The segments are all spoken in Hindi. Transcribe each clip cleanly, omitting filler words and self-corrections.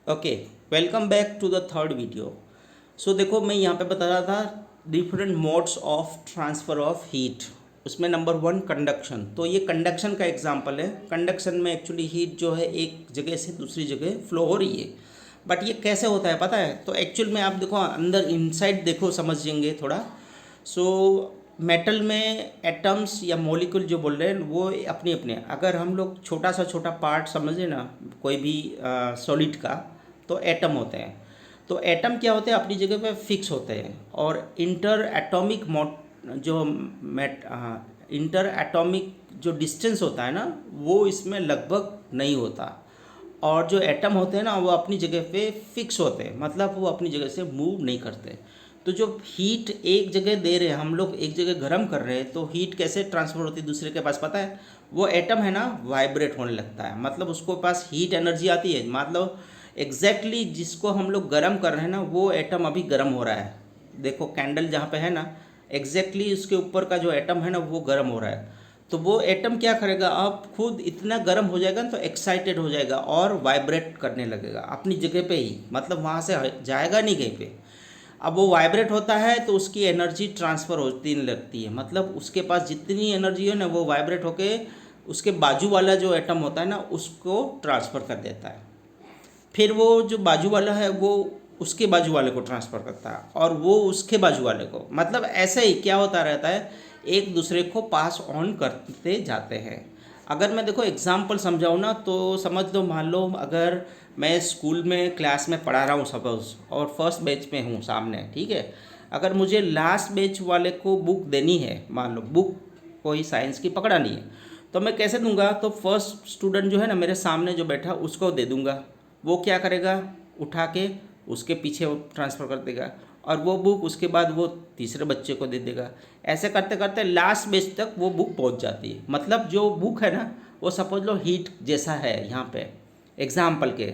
Okay, welcome back to the third video. So देखो, मैं यहाँ पे बता रहा था different modes of transfer of heat. उसमें नंबर वन कंडक्शन। तो ये कंडक्शन का एग्जांपल है। कंडक्शन में एक्चुअली हीट जो है एक जगह से दूसरी जगह फ्लो हो रही है। बट ये कैसे होता है पता है? तो एक्चुअल में आप देखो अंदर इनसाइड देखो, समझ जाएंगे थोड़ा। सो मेटल में एटम्स या मॉलिक्यूल जो बोल रहे हैं वो अपने अपने, अगर हम लोग छोटा सा छोटा पार्ट समझे ना कोई भी सॉलिड का, तो एटम होते हैं। तो एटम क्या होते हैं? अपनी जगह पे फिक्स होते हैं। और इंटर एटॉमिक जो मेट इंटर एटॉमिक जो डिस्टेंस होता है ना, वो इसमें लगभग नहीं होता। और जो एटम होते हैं ना, वो अपनी जगह पे फिक्स होते हैं, मतलब वो अपनी जगह से मूव नहीं करते। तो जो हीट एक जगह दे रहे हैं, हम लोग एक जगह गर्म कर रहे हैं, तो हीट कैसे ट्रांसफ़र होती है दूसरे के पास पता है? वो एटम है ना, वाइब्रेट होने लगता है, मतलब उसको पास हीट एनर्जी आती है। मतलब एग्जैक्टली जिसको हम लोग गर्म कर रहे हैं ना, वो एटम अभी गर्म हो रहा है। देखो कैंडल जहाँ पे है ना, एग्जैक्टली उसके ऊपर का जो एटम है ना, वो गर्म हो रहा है। तो वो एटम क्या करेगा? अब खुद इतना गर्म हो जाएगा तो एक्साइटेड हो जाएगा और वाइब्रेट करने लगेगा अपनी जगह पे ही, मतलब वहाँ से जाएगा नहीं कहीं पे। अब वो वाइब्रेट होता है तो उसकी एनर्जी ट्रांसफ़र होती लगती है, मतलब उसके पास जितनी एनर्जी है ना, वो वाइब्रेट होके उसके बाजू वाला जो एटम होता है ना, उसको ट्रांसफ़र कर देता है। फिर वो जो बाजू वाला है वो उसके बाजू वाले को ट्रांसफ़र करता है, और वो उसके बाजू वाले को, मतलब ऐसे ही क्या होता रहता है, एक दूसरे को पास ऑन करते जाते हैं। अगर मैं देखो एग्जाम्पल समझाऊँ ना, तो समझ लो, मान लो अगर मैं स्कूल में क्लास में पढ़ा रहा हूँ सपोज, और फर्स्ट बेंच में हूँ सामने, ठीक है। अगर मुझे लास्ट बेंच वाले को बुक देनी है, मान लो बुक कोई साइंस की पकड़ानी है, तो मैं कैसे दूंगा? तो फर्स्ट स्टूडेंट जो है ना मेरे सामने जो बैठा, उसको दे दूंगा। वो क्या करेगा? उठा के उसके पीछे वो ट्रांसफ़र कर देगा, और वो बुक उसके बाद वो तीसरे बच्चे को दे देगा। ऐसे करते करते लास्ट बेच तक वो बुक पहुंच जाती है। मतलब जो बुक है ना, वो सपोज लो हीट जैसा है यहाँ पे, एग्जाम्पल के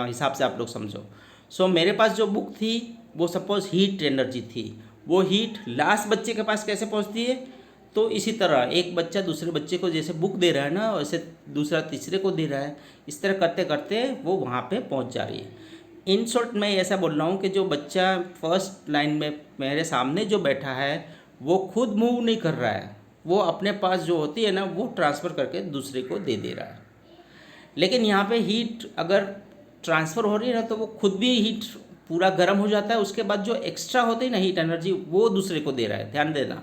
हिसाब से आप लोग समझो। सो मेरे पास जो बुक थी वो सपोज हीट एनर्जी थी। वो हीट लास्ट बच्चे के पास कैसे पहुँचती है? तो इसी तरह एक बच्चा दूसरे बच्चे को जैसे बुक दे रहा है ना, वैसे दूसरा तीसरे को दे रहा है। इस तरह करते करते वो वहाँ पे पहुँच जा रही है। इन शॉर्ट मैं ऐसा बोल रहा हूँ कि जो बच्चा फर्स्ट लाइन में मेरे सामने जो बैठा है, वो खुद मूव नहीं कर रहा है, वो अपने पास जो होती है ना, वो ट्रांसफ़र करके दूसरे को दे दे रहा है। लेकिन यहाँ पे हीट अगर ट्रांसफ़र हो रही है ना, तो वो खुद भी हीट पूरा गर्म हो जाता है। उसके बाद जो एक्स्ट्रा होती है ना हीट एनर्जी, वो दूसरे को दे रहा है, ध्यान देना।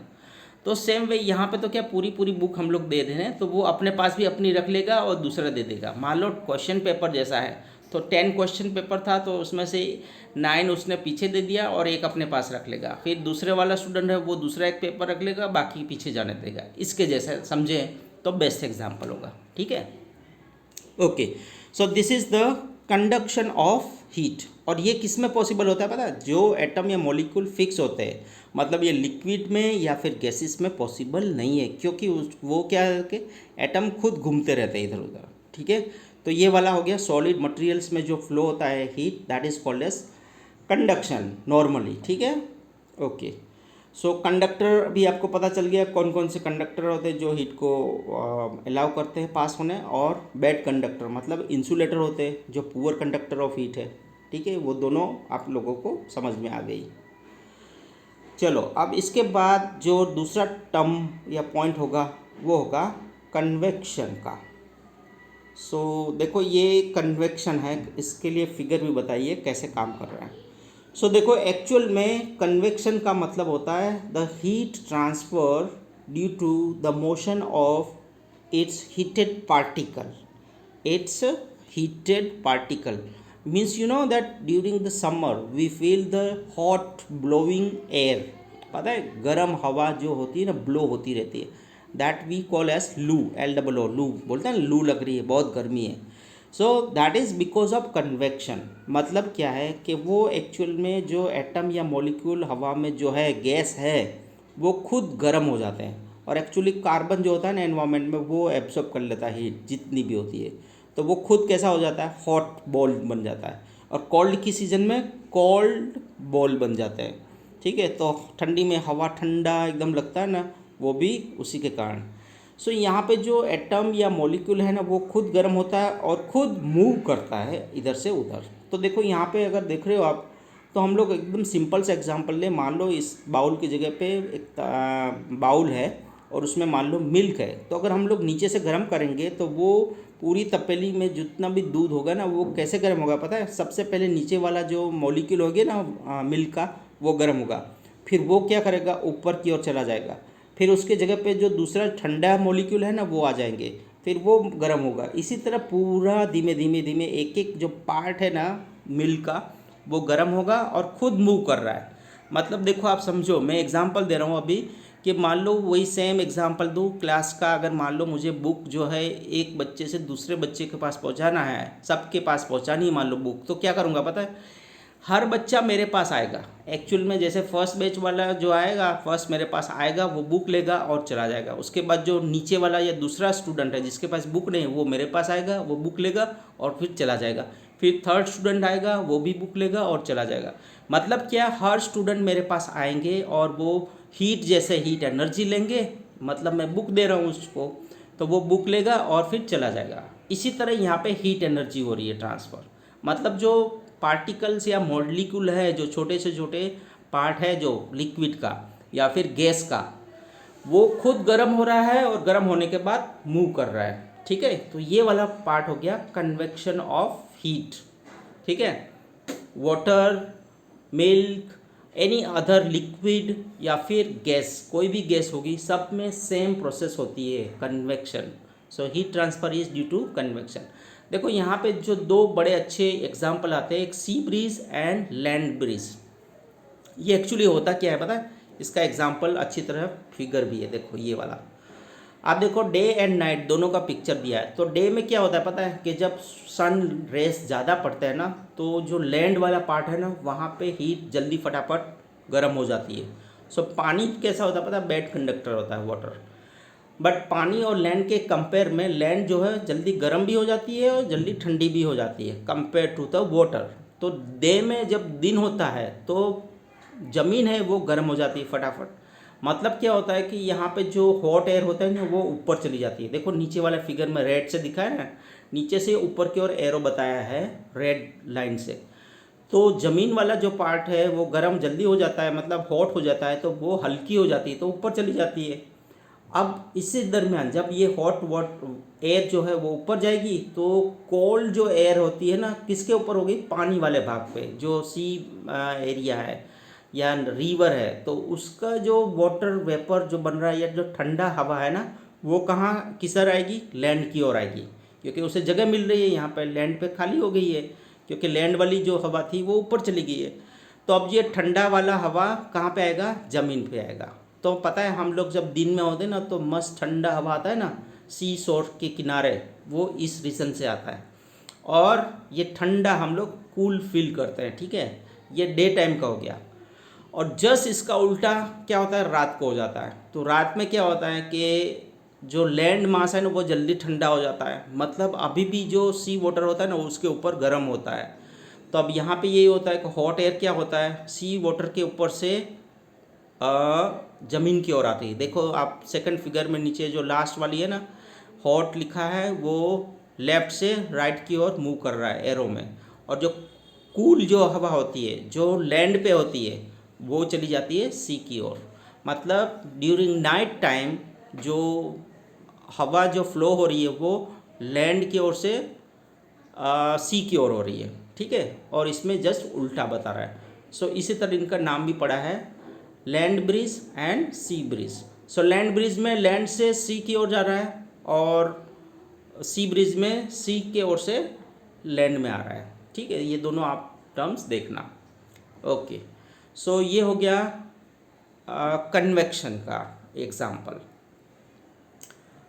तो सेम वे यहाँ पे तो क्या पूरी पूरी बुक हम लोग दे रहे हैं, तो वो अपने पास भी अपनी रख लेगा और दूसरा दे देगा। मान लो क्वेश्चन पेपर जैसा है, तो 10 क्वेश्चन पेपर था, तो उसमें से 9 उसने पीछे दे दिया और एक अपने पास रख लेगा। फिर दूसरे वाला स्टूडेंट है, वो दूसरा एक पेपर रख लेगा, बाकी पीछे जाने देगा। इसके जैसे समझे तो बेस्ट एग्जाम्पल होगा, ठीक है। Okay, so this is the conduction of heat. और ये किस में पॉसिबल होता है पता है? जो एटम या मॉलिक्यूल फिक्स होते हैं, मतलब ये लिक्विड में या फिर गैसेस में पॉसिबल नहीं है, क्योंकि वो क्या है कि एटम खुद घूमते रहते हैं इधर उधर, ठीक है। तो ये वाला हो गया सॉलिड मटेरियल्स में जो फ्लो होता है heat, that is called as conduction normally, ठीक है। ओके, सो कंडक्टर भी आपको पता चल गया कौन कौन से कंडक्टर होते हैं जो हीट को अलाउ करते हैं पास होने, और बैड कंडक्टर मतलब इंसुलेटर होते हैं जो पुअर कंडक्टर ऑफ हीट है, ठीक है। वो दोनों आप लोगों को समझ में आ गई। चलो, अब इसके बाद जो दूसरा टर्म या पॉइंट होगा वो होगा कन्वेक्शन का। सो देखो ये कन्वेक्शन है, इसके लिए फिगर भी बताइए कैसे काम कर रहा है। सो देखो एक्चुअल में कन्वेक्शन का मतलब होता है the heat transfer due to the motion of its heated particle. Its heated particle means you know that during the summer we feel the hot blowing air। पता है गर्म हवा जो होती है ना, ब्लो होती रहती है, दैट वी कॉल एज लू, एल डबल ओ, लू बोलते हैं ना, लू लग रही है, बहुत गर्मी है। So that is because of convection. मतलब क्या है कि वो एक्चुअल में जो एटम या मॉलिक्यूल हवा में जो है गैस है, वो खुद गर्म हो जाते हैं, और एक्चुअली कार्बन जो होता है ना एनवायरनमेंट में, वो एब्जॉर्ब कर लेता है हीट जितनी भी होती है। तो वो खुद कैसा हो जाता है? हॉट बॉल बन जाता है, और कोल्ड की सीज़न में कोल्ड बॉल बन जाते हैं, ठीक है। तो ठंडी में हवा ठंडा एकदम लगता है ना, वो भी उसी के कारण। सो यहाँ पे जो एटम या मॉलिक्यूल है ना वो खुद गर्म होता है और खुद मूव करता है इधर से उधर। तो देखो यहाँ पे अगर देख रहे हो आप, तो हम लोग एकदम सिंपल सा एग्जांपल लें। मान लो इस बाउल की जगह पे एक बाउल है और उसमें मान लो मिल्क है। तो अगर हम लोग नीचे से गर्म करेंगे तो वो पूरी तपेली में जितना भी दूध होगा ना वो कैसे गर्म होगा पता है? सबसे पहले नीचे वाला जो मॉलिक्यूल होगा ना मिल्क का, वो गर्म होगा। फिर वो क्या करेगा, ऊपर की ओर चला जाएगा। फिर उसके जगह पे जो दूसरा ठंडा मॉलिक्यूल है ना वो आ जाएंगे, फिर वो गर्म होगा। इसी तरह पूरा धीमे धीमे धीमे एक एक जो पार्ट है ना मिल्क का वो गर्म होगा और खुद मूव कर रहा है। मतलब देखो आप समझो, मैं एग्जांपल दे रहा हूँ अभी कि मान लो वही सेम एग्जांपल दूँ क्लास का। अगर मान लो मुझे बुक जो है एक बच्चे से दूसरे बच्चे के पास पहुँचाना है, सबके पास पहुँचानी है मान लो बुक, तो क्या करूँगा पता है? हर बच्चा मेरे पास आएगा। एक्चुअल में जैसे फर्स्ट बैच वाला जो आएगा, फर्स्ट मेरे पास आएगा, वो बुक लेगा और चला जाएगा। उसके बाद जो नीचे वाला या दूसरा स्टूडेंट है जिसके पास बुक नहीं है वो मेरे पास आएगा, वो बुक लेगा और फिर चला जाएगा। फिर थर्ड स्टूडेंट आएगा, वो भी बुक लेगा और चला जाएगा। मतलब क्या, हर स्टूडेंट मेरे पास आएंगे और वो हीट जैसे हीट एनर्जी लेंगे। मतलब मैं बुक दे रहा हूँ उसको, तो वो बुक लेगा और फिर चला जाएगा। इसी तरह यहाँ पे हीट एनर्जी हो रही है ट्रांसफ़र। मतलब जो पार्टिकल्स या मॉलिक्यूल है, जो छोटे से छोटे पार्ट है जो लिक्विड का या फिर गैस का, वो खुद गर्म हो रहा है और गर्म होने के बाद मूव कर रहा है। ठीक है, तो ये वाला पार्ट हो गया कन्वेक्शन ऑफ हीट। ठीक है, water, milk, any other liquid या फिर गैस, कोई भी गैस होगी, सब में सेम प्रोसेस होती है, convection. So heat transfer is due to convection. देखो यहाँ पे जो दो बड़े अच्छे एग्जाम्पल आते हैं, एक sea breeze and land breeze. ये एक्चुअली होता क्या है पता है? इसका एग्जाम्पल अच्छी तरह फिगर भी है, देखो ये वाला। आप देखो डे एंड नाइट दोनों का पिक्चर दिया है। तो डे में क्या होता है पता है कि जब सन रेस ज़्यादा पड़ता है ना, तो जो लैंड वाला पार्ट है ना वहाँ पे हीट जल्दी फटाफट गर्म हो जाती है। सो पानी कैसा होता है पता है? बैड कंडक्टर होता है, वाटर। बट पानी और लैंड के कंपेयर में लैंड जो है जल्दी गर्म भी हो जाती है और जल्दी ठंडी भी हो जाती है कंपेयर टू द वाटर। तो डे में जब दिन होता है तो ज़मीन है वो गर्म हो जाती है फटाफट। मतलब क्या होता है कि यहाँ पे जो हॉट एयर होता है ना वो ऊपर चली जाती है। देखो नीचे वाले फिगर में रेड से दिखा है ना, नीचे से ऊपर की ओर एरो बताया है रेड लाइन से। तो ज़मीन वाला जो पार्ट है वो गर्म जल्दी हो जाता है, मतलब हॉट हो जाता है, तो वो हल्की हो जाती है तो ऊपर चली जाती है। अब इसी दरमियान जब ये हॉट वाट एयर जो है वो ऊपर जाएगी तो कोल्ड जो एयर होती है ना किसके ऊपर होगी? पानी वाले भाग पे, जो सी एरिया है या रिवर है, तो उसका जो वाटर वेपर जो बन रहा है या जो ठंडा हवा है ना वो कहाँ किसर आएगी? लैंड की ओर आएगी, क्योंकि उसे जगह मिल रही है। यहाँ पर लैंड पे खाली हो गई है क्योंकि लैंड वाली जो हवा थी वो ऊपर चली गई है। तो अब ये ठंडा वाला हवा कहाँ पे आएगा? ज़मीन पे आएगा। तो पता है हम लोग जब दिन में होते हैं ना तो मस्त ठंडा हवा आता है ना सी शोर के किनारे, वो इस रीज़न से आता है और ये ठंडा हम लोग कूल फील करते हैं। ठीक है, ये डे टाइम का हो गया। और जस्ट इसका उल्टा क्या होता है? रात को हो जाता है। तो रात में क्या होता है कि जो लैंड मास है ना वो जल्दी ठंडा हो जाता है। मतलब अभी भी जो सी वाटर होता है ना उसके ऊपर गर्म होता है। तो अब यहाँ पे यही होता है कि हॉट एयर क्या होता है? सी वाटर के ऊपर से ज़मीन की ओर आती है। देखो आप सेकंड फिगर में नीचे जो लास्ट वाली है ना हॉट लिखा है, वो लेफ़्ट से राइट की ओर मूव कर रहा है एरो में। और जो कूल जो हवा होती है जो लैंड पे होती है वो चली जाती है सी की ओर। मतलब ड्यूरिंग नाइट टाइम जो हवा जो फ्लो हो रही है वो लैंड की ओर से सी की ओर हो रही है। ठीक है, और इसमें जस्ट उल्टा बता रहा है। सो इसी तरह इनका नाम भी पड़ा है land bridge and sea bridge. So land bridge में लैंड से सी की ओर जा रहा है और सी ब्रिज में सी के ओर से लैंड में आ रहा है। ठीक है, ये दोनों आप टर्म्स देखना। ओके, सो ये हो गया कन्वेक्शन का एग्जाम्पल।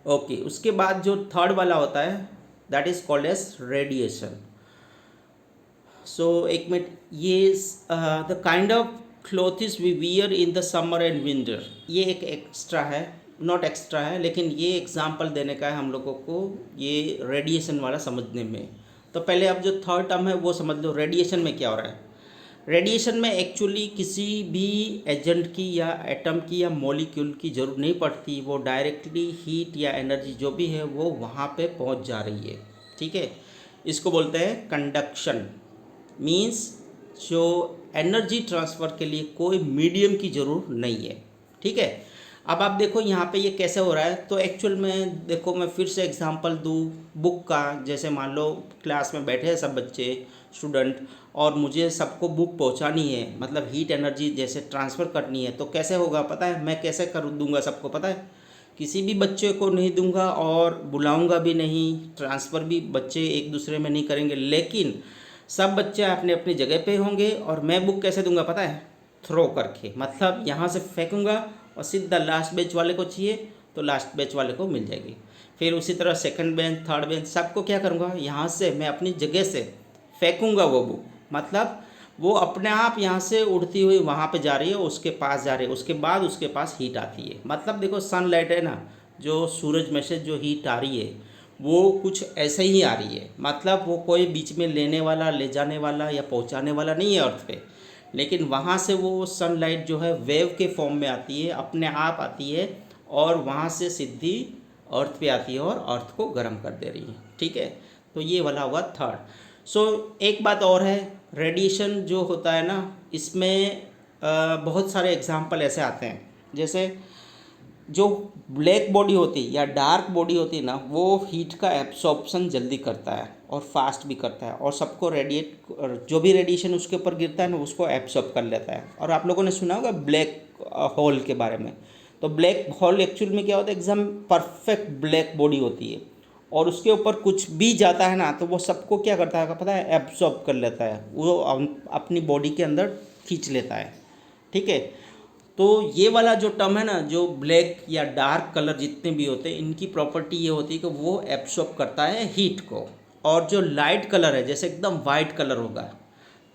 ओके, उसके बाद जो थर्ड वाला होता है that is called as radiation. So एक मिनट, ये the kind of clothes we wear in the summer and winter, ये एक एक्स्ट्रा है, नॉट एक्स्ट्रा है, लेकिन ये एग्जाम्पल देने का है हम लोगों को ये रेडिएशन वाला समझने में। तो पहले अब जो थर्ड टर्म है वो समझ लो, रेडिएशन में क्या हो रहा है। रेडिएशन में एक्चुअली किसी भी एजेंट की या एटम की या मॉलिक्यूल की ज़रूरत नहीं पड़ती, वो डायरेक्टली हीट या एनर्जी जो भी है वो वहाँ पे पहुँच जा रही है। ठीक है, इसको बोलते हैं कंडक्शन। मीन्स जो एनर्जी ट्रांसफ़र के लिए कोई मीडियम की ज़रूरत नहीं है। ठीक है, अब आप देखो यहाँ पे ये कैसे हो रहा है। तो एक्चुअल में देखो, मैं फिर से एग्जांपल दूँ बुक का। जैसे मान लो क्लास में बैठे हैं सब बच्चे स्टूडेंट, और मुझे सबको बुक पहुँचानी है, मतलब हीट एनर्जी जैसे ट्रांसफ़र करनी है, तो कैसे होगा पता है? मैं कैसे कर दूंगा सबको पता है? किसी भी बच्चे को नहीं दूंगा और बुलाऊंगा भी नहीं, ट्रांसफ़र भी बच्चे एक दूसरे में नहीं करेंगे, लेकिन सब बच्चे अपने अपनी जगह पे होंगे। और मैं बुक कैसे दूंगा पता है? थ्रो करके, मतलब यहाँ से फेंकूंगा और सीधा लास्ट बेंच वाले को चाहिए तो लास्ट बेंच वाले को मिल जाएगी। फिर उसी तरह सेकंड बेंच, थर्ड बेंच, सबको क्या करूँगा, यहाँ से मैं अपनी जगह से फेंकूंगा वो बुक, मतलब वो अपने आप यहाँ से उड़ती हुई वहाँ पे जा रही है, उसके पास जा रही है, उसके बाद उसके पास हीट आती है। मतलब देखो सनलाइट है ना, जो सूरज में से जो हीट आ रही है वो कुछ ऐसे ही आ रही है, मतलब वो कोई बीच में लेने वाला, ले जाने वाला या पहुँचाने वाला नहीं है अर्थ पे। लेकिन वहाँ से वो सनलाइट जो है वेव के फॉर्म में आती है, अपने आप आती है, और वहाँ से सीधी अर्थ पे आती है और अर्थ को गर्म कर दे रही है। ठीक है, तो ये वाला हुआ थर्ड। सो एक बात और है, रेडिएशन जो होता है ना, इसमें बहुत सारे एग्जाम्पल ऐसे आते हैं। जैसे जो ब्लैक बॉडी होती है या डार्क बॉडी होती है ना, वो हीट का एब्सॉर्प्शन जल्दी करता है और फास्ट भी करता है, और सबको रेडिएट, जो भी रेडिएशन उसके ऊपर गिरता है ना उसको एब्सॉर्ब कर लेता है। और आप लोगों ने सुना होगा ब्लैक होल के बारे में। तो ब्लैक होल एक्चुअल में क्या होता है, एकदम परफेक्ट ब्लैक बॉडी होती है, और उसके ऊपर कुछ भी जाता है ना तो वो सबको क्या करता है पता है? एब्सॉर्ब कर लेता है, वो अपनी बॉडी के अंदर खींच लेता है। ठीक है, तो ये वाला जो टर्म है ना, जो ब्लैक या डार्क कलर जितने भी होते हैं, इनकी प्रॉपर्टी ये होती है कि वो एब्सॉर्ब करता है हीट को। और जो लाइट कलर है, जैसे एकदम वाइट कलर होगा,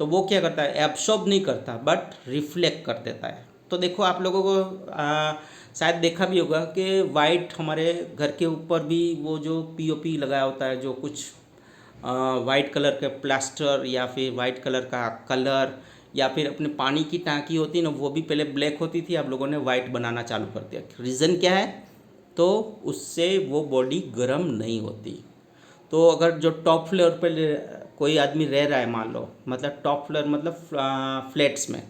तो वो क्या करता है? एब्सॉर्ब नहीं करता बट रिफ्लेक्ट कर देता है। तो देखो आप लोगों को शायद देखा भी होगा कि वाइट, हमारे घर के ऊपर भी वो जो पीओपी लगाया होता है, जो कुछ वाइट कलर के प्लास्टर या फिर वाइट कलर का कलर, या फिर अपने पानी की टांकी होती है ना, वो भी पहले ब्लैक होती थी, आप लोगों ने वाइट बनाना चालू कर दिया। रीज़न क्या है? तो उससे वो बॉडी गर्म नहीं होती। तो अगर जो टॉप फ्लोर पे कोई आदमी रह रहा है, मान लो, मतलब टॉप फ्लोर मतलब फ्लैट्स में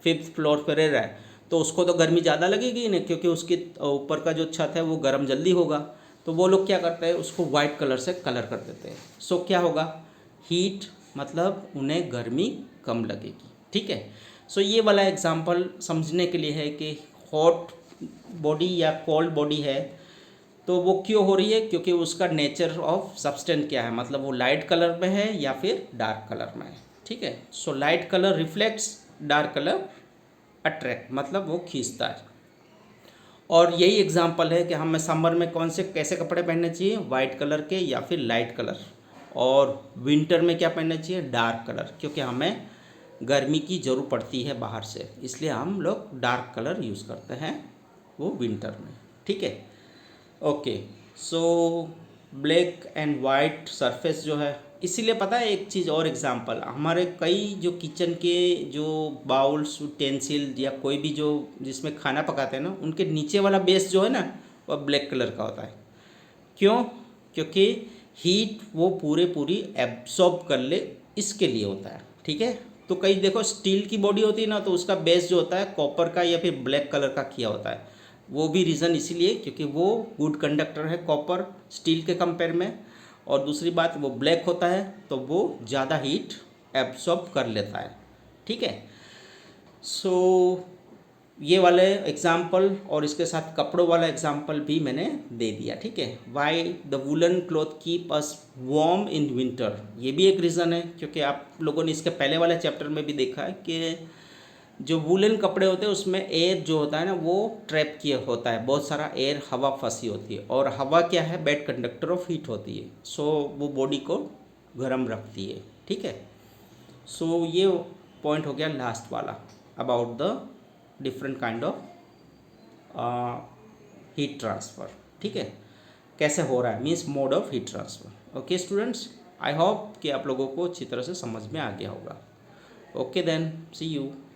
5th फ्लोर पे रह रहा है, तो उसको तो गर्मी ज़्यादा लगेगी ना, क्योंकि उसके ऊपर का जो छत है वो गर्म जल्दी होगा। तो वो लोग क्या करते हैं, उसको वाइट कलर से कलर कर देते हैं। सो क्या होगा? हीट, मतलब उन्हें गर्मी कम लगेगी। ठीक है, सो ये वाला एग्जांपल समझने के लिए है कि हॉट बॉडी या कोल्ड बॉडी है तो वो क्यों हो रही है, क्योंकि उसका नेचर ऑफ सब्सटेंस क्या है, मतलब वो लाइट कलर में है या फिर डार्क कलर में है। ठीक है, so light colour reflects, dark colour attract, मतलब वो खींचता है। और यही एग्जांपल है कि हमें समर में कौन से कैसे कपड़े पहनने चाहिए, वाइट कलर के या फिर लाइट कलर, और विंटर में क्या पहनना चाहिए, डार्क कलर, क्योंकि हमें गर्मी की ज़रूरत पड़ती है बाहर से, इसलिए हम लोग डार्क कलर यूज़ करते हैं वो विंटर में। ठीक है, okay. So black and white surface जो है, इसीलिए पता है एक चीज़ और एग्जांपल, हमारे कई जो किचन के जो बाउल्स, टेंसिल या कोई भी जो जिसमें खाना पकाते हैं ना, उनके नीचे वाला बेस जो है ना, वह ब्लैक कलर का होता है। क्यों? क्योंकि हीट वो पूरी एब्सॉर्ब कर ले, इसके लिए होता है। ठीक है, तो कई देखो स्टील की बॉडी होती है ना, तो उसका बेस जो होता है कॉपर का या फिर ब्लैक कलर का किया होता है। वो भी रीज़न इसीलिए क्योंकि वो गुड कंडक्टर है कॉपर स्टील के कंपेयर में, और दूसरी बात वो ब्लैक होता है तो वो ज़्यादा हीट एब्सॉर्ब कर लेता है। ठीक है, सो ये वाले एग्जाम्पल और इसके साथ कपड़ों वाला एग्जाम्पल भी मैंने दे दिया। ठीक है, why the woollen cloth keep us warm in winter, ये भी एक रीज़न है, क्योंकि आप लोगों ने इसके पहले वाले चैप्टर में भी देखा है कि जो वुलन कपड़े होते हैं उसमें एयर जो होता है ना वो ट्रैप किया होता है, बहुत सारा एयर, हवा फंसी होती है, और हवा क्या है, बैड कंडक्टर ऑफ हीट होती है। सो वो बॉडी को गर्म रखती है। ठीक है, सो ये पॉइंट हो गया लास्ट वाला, about the different kind of heat transfer. ठीक है, कैसे हो रहा है, means mode of heat transfer. Okay students, I hope कि आप लोगों को अच्छी तरह से समझ में आ गया होगा। Okay then, see you.